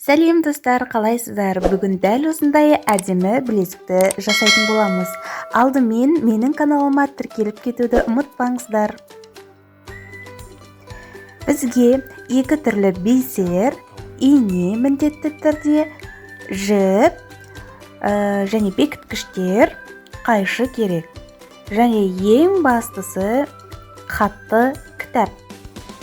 Сәлем достар, қалайсыздар? Бүгін дәл осындай әдемі білезікті жасайтын боламыз. Алдымен менің каналыма тіркеліп кетуді ұмытпаңыздар. Бізге екі түрлі бисер, ине міндетті түрде, жіп және бекіткіштер, қайшы керек. Және ең бастысы хатты кітап.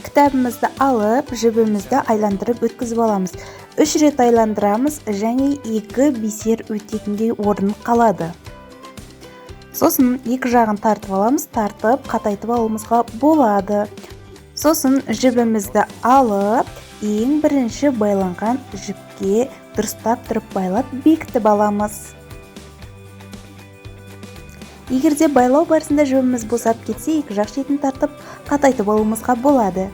Кітабымызды алып, жібімізді айландырып өткізіп аламыз. 3 рет айландырамыз және 2 бисер өтетіндей орын қалады. Сосын екі жағын тартып аламыз, тартып қатайтып алуымызға болады. Сосын жібімізді алып, ең бірінші байланған жіпке дұрыстап тұрып байлап бекітіп аламыз. Егерде байлау барысында жібіміз босап кетсе, екі жақ шетін тартып қатайтып алуымызға болады.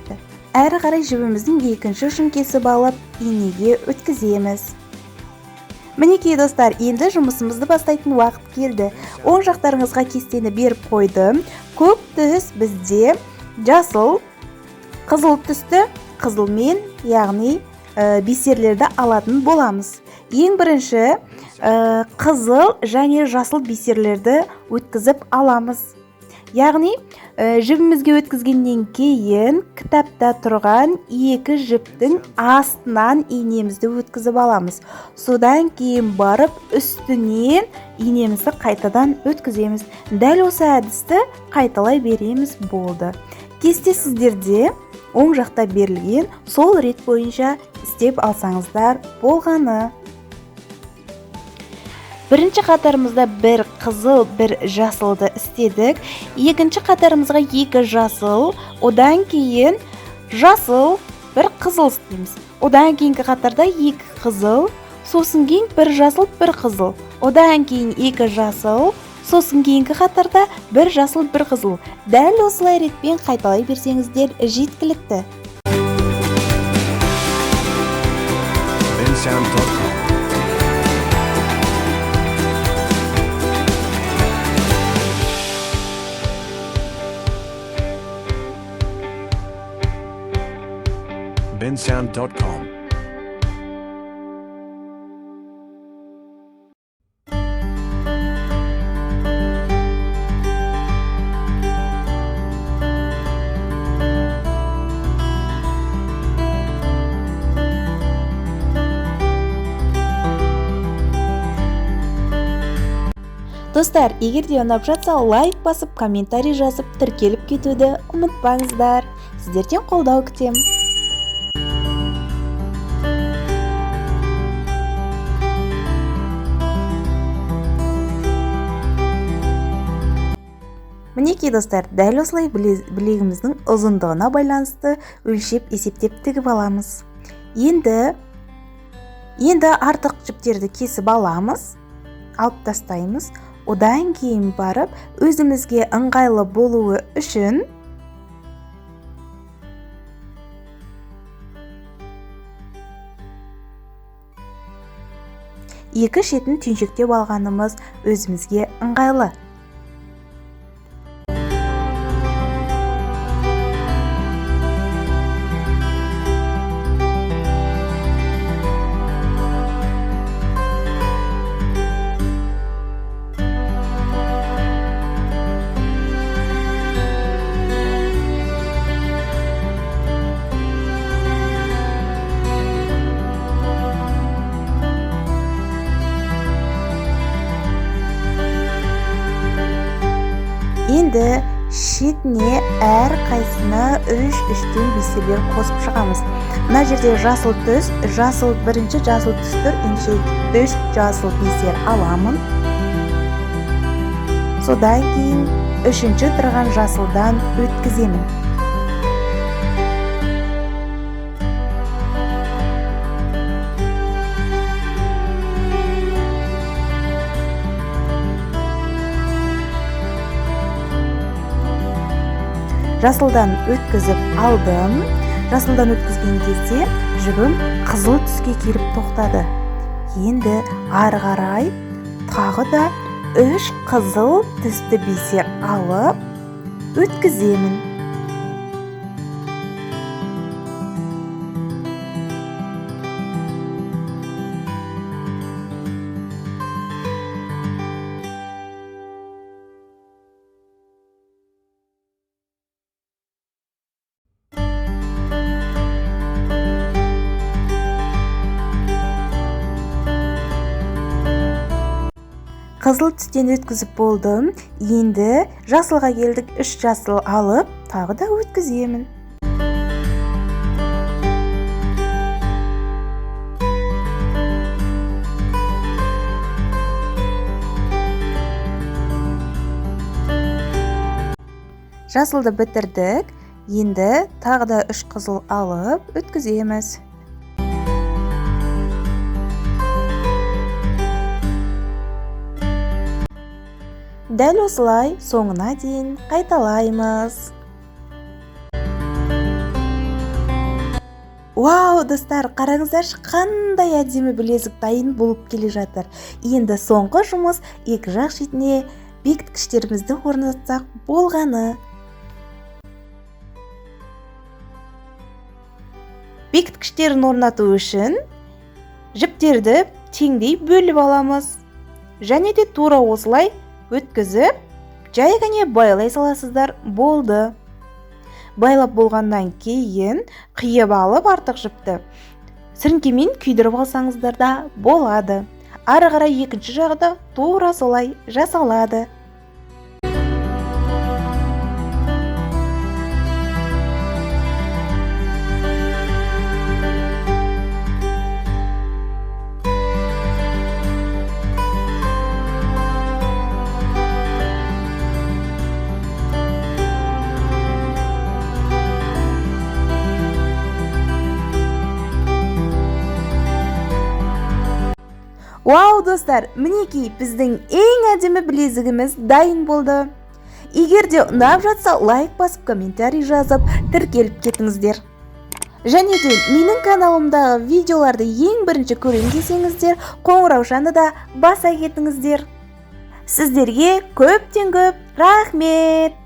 Әрі қарай жібіміздің екінші ұшын кесіп алып, инеге өткіземіз. Мінекей достар, енді жұмысымызды бастайтын уақыт келді. Оң жақтарыңызға кестені беріп қойдым. Көк түс бізде жасыл, қызыл түсті, қызылмен, яғни бисерлерді алатын боламыз. Ең бірінші қызыл және жасыл бисерлерді өткізіп аламыз. Яғни жібімізге өткізгеннен кейін кітапта тұрған екі жіптің астынан инемізді өткізіп аламыз. Содан кейін барып үстінен инемізді қайтадан өткіземіз. Дәл осы әдісті қайталай береміз болды. Кесте сіздерде оң жақта берілген сол рет бойынша істеп алсаңыздар болғаны. Бірінші қатарымызда бір қызыл, бір жасылды істедік. Екінші қатарымызға екі жасыл, одан кейін жасыл, бір қызыл істейміз. Одан кейінгі қатарда екі қызыл, сосын кейін бір жасыл, бір қызыл. Одан кейін екі жасыл, сосын кейінгі қатарда бір жасыл, бір қызыл. Дәл осылай ретпен қайталай берсеңіздер жеткілікті. bensound.com. Достар, егер де ұнап жатса, лайк басып, комментарий жазып, тіркеліп кетуді ұмытпаңыздар. Сіздерден қолдау күтем. Мінекей достар, дәл осылай білегіміздің ұзындығына байланысты өлшеп есептеп тігіп аламыз. Енді артық жіптерді кесіп аламыз, алып тастаймыз. Одан кейін барып, өзімізге ыңғайлы болуы үшін екі шетін түйіншектеп алғанымыз өзімізге ыңғайлы. Енді шетіне әр қайсына 3-3-тен бисерлер қосып шығамыз. Мына жерде жасыл түс, бірінші жасыл түсті, үш жасыл бисер аламын. Содан кейін үшінші тұрған жасылдан өткіземін. Жасылдан өткізіп алдым. Жасылдан өткізген кезде жібім қызыл түске келіп тоқтады. Енді ары қарай тағы да 3 қызыл түсті бисер алып өткіземін. Қызыл түстен өткізіп болдым. Енді жасылға келдік. 3 жасыл алып, тағы да өткіземін. Жасылды бітірдік. Енді тағы да 3 қызыл алып өткіземіз. Дәл осылай соңына дейін қайталаймыз. Вау, достар, қараңыздаршы, қандай әдемі білезік дайын болып келе жатыр. Енді соңғы жұмыс екі жақ шетіне бекіткіштерімізді орнатсақ болғаны. Бекіткіштерін орнату үшін жіптерді теңдей бөліп аламыз. Және де тура осылай өткізіп, жай ғана байлай саласыздар, болды. Байлап болғаннан кейін қиып алып артық жіпті сіріңкемен күйдіріп алсаңыздар да болады. Ары қарай екінші жағы да тура солай жасалады. Вау, достар, мінекей біздің ең әдемі білезігіміз дайын болды. Егер де ұнап жатса, лайк басып, комментарий жазып, тіркеліп кетіңіздер. Және де менің каналымдағы видеоларды ең бірінші көрейін десеңіздер, қоңыраушаны да баса кетіңіздер. Сіздерге көптен көп рахмет.